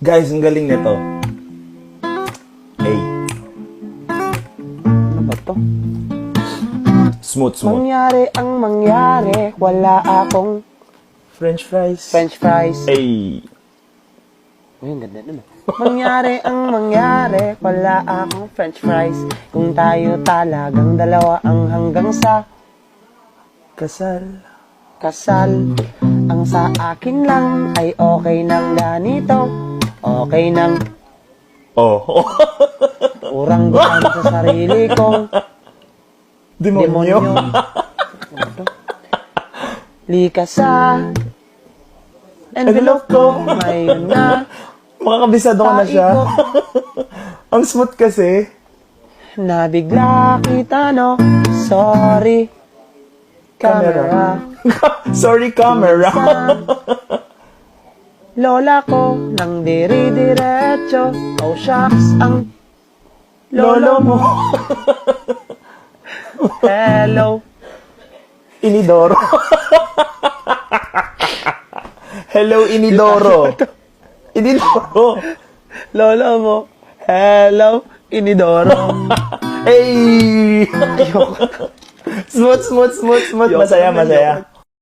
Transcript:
Guys, ang galing nito. Hey. Ano ba to? Smooth, smooth. Mangyari ang mangyari, wala akong French fries. French fries. Hey. Uy, ang ganda nun. Mangyari ang mangyari, wala akong French fries. Kung tayo talagang dalawa ang hanggang sa Kasal. kasal. Ang sa akin lang ay okay nang ganito. Okay nang Oh. urang daan sa sarili kong Demonyo. Ano to? Lika sa envelope ko, ngayon na Makakabisado ko na siya. Ang smooth kasi. nabigla kita, no? Sorry, camera. Sorry, camera. Lola ko nang diri-diretso. Oh shucks, ang lolo mo. Hello, Inidoro. Hello, Inidoro. Inidoro. lolo mo. Hello, Inidoro. Hey! Smooth, smooth, smooth, smooth. Masaya, masaya.